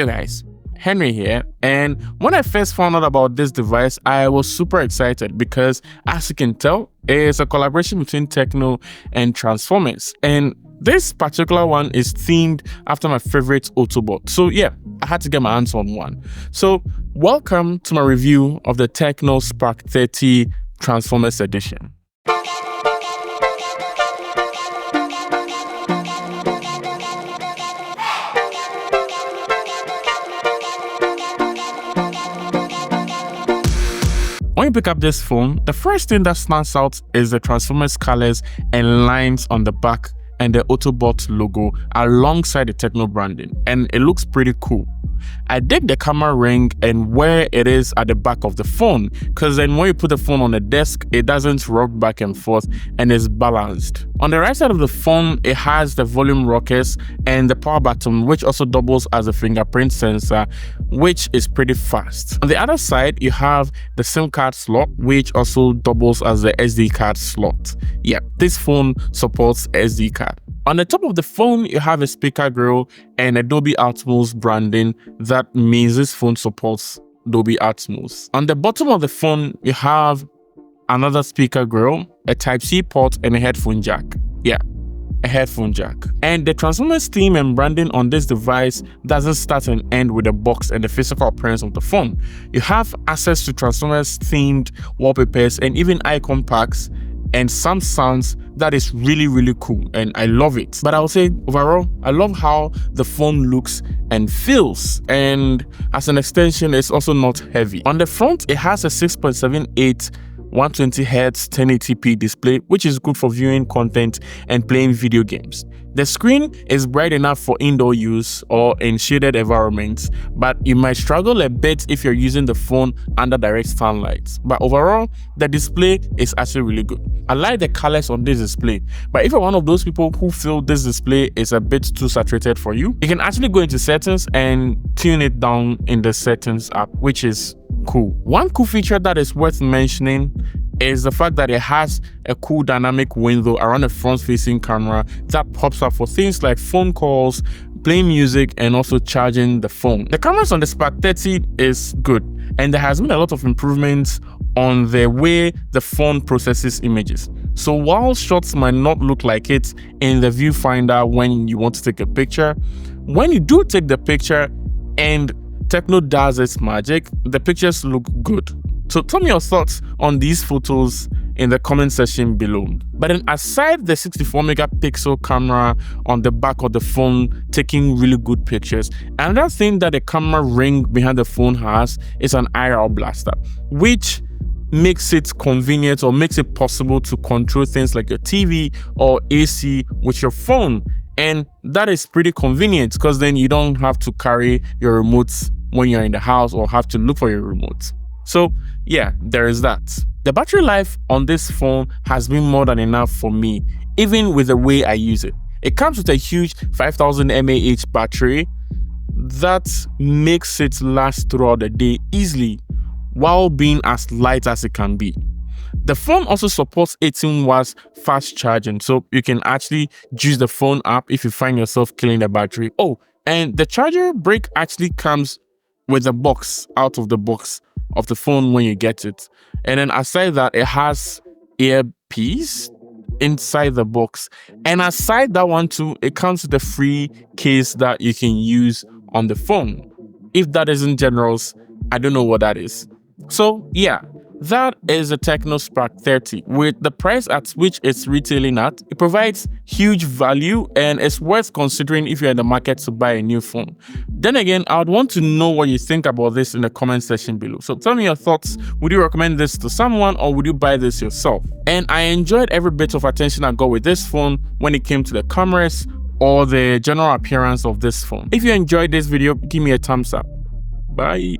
Hey guys, Henry here, and when I first found out about this device, I was super excited because, as you can tell, it's a collaboration between Tecno and Transformers, and this particular one is themed after my favorite Autobot. So yeah, I had to get my hands on one. So welcome to my review of the Tecno Spark 30 Transformers edition. When you pick up this phone, the first thing that stands out is the Transformers colors and lines on the back and the Autobot logo alongside the Tecno branding, and it looks pretty cool. I dig the camera ring and where it is at the back of the phone, because then when you put the phone on the desk, it doesn't rock back and forth and is balanced. On the right side of the phone, it has the volume rockers and the power button, which also doubles as a fingerprint sensor, which is pretty fast. On the other side, you have the SIM card slot, which also doubles as the SD card slot. Yeah, this phone supports SD card. On the top of the phone, you have a speaker grill and a Dolby Atmos branding. That means this phone supports Dolby Atmos. On the bottom of the phone, you have another speaker grill, a Type-C port, and a headphone jack. Yeah, a headphone jack. And the Transformers theme and branding on this device doesn't start and end with the box and the physical appearance of the phone. You have access to Transformers themed wallpapers and even icon packs and some sounds that is really cool, and I love it. But I would say overall, I love how the phone looks and feels, and as an extension, it's also not heavy. On the front, it has a 6.78 120Hz 1080p display, which is good for viewing content and playing video games. The screen is bright enough for indoor use or in shaded environments, but you might struggle a bit if you're using the phone under direct sunlight. But overall, the display is actually really good. I like the colors on this display, but if you're one of those people who feel this display is a bit too saturated for you, you can actually go into settings and tune it down in the settings app, which is cool. One cool feature that is worth mentioning is the fact that it has a cool dynamic window around the front-facing camera that pops up for things like phone calls, playing music, and also charging the phone. The cameras on the Spark 30 is good, and there has been a lot of improvements on the way the phone processes images. So while shots might not look like it in the viewfinder when you want to take a picture, when you do take the picture and Tecno does its magic, the pictures look good. So tell me your thoughts on these photos in the comment section below. But then aside the 64 megapixel camera on the back of the phone taking really good pictures, another thing that the camera ring behind the phone has is an IR blaster, which makes it convenient or makes it possible to control things like your TV or AC with your phone. And that is pretty convenient because then you don't have to carry your remotes when you're in the house or have to look for your remote. So yeah, there is that. The battery life on this phone has been more than enough for me, even with the way I use it. It comes with a huge 5000 mAh battery that makes it last throughout the day easily while being as light as it can be. The phone also supports 18 watts fast charging, so you can actually use the phone app if you find yourself killing the battery. Oh, and the charger brick actually comes with the box out of the box of the phone when you get it. And then aside that, it has earpiece inside the box. And aside that one too, it comes with a free case that you can use on the phone. If that isn't generous, I don't know what that is. So yeah, that is a Tecno Spark 30. With the price at which it's retailing at, it provides huge value and it's worth considering if you're in the market to buy a new phone. Then again, I would want to know what you think about this in the comment section below. So tell me your thoughts. Would you recommend this to someone or would you buy this yourself? And I enjoyed every bit of attention I got with this phone when it came to the cameras or the general appearance of this phone. If you enjoyed this video, give me a thumbs up. Bye.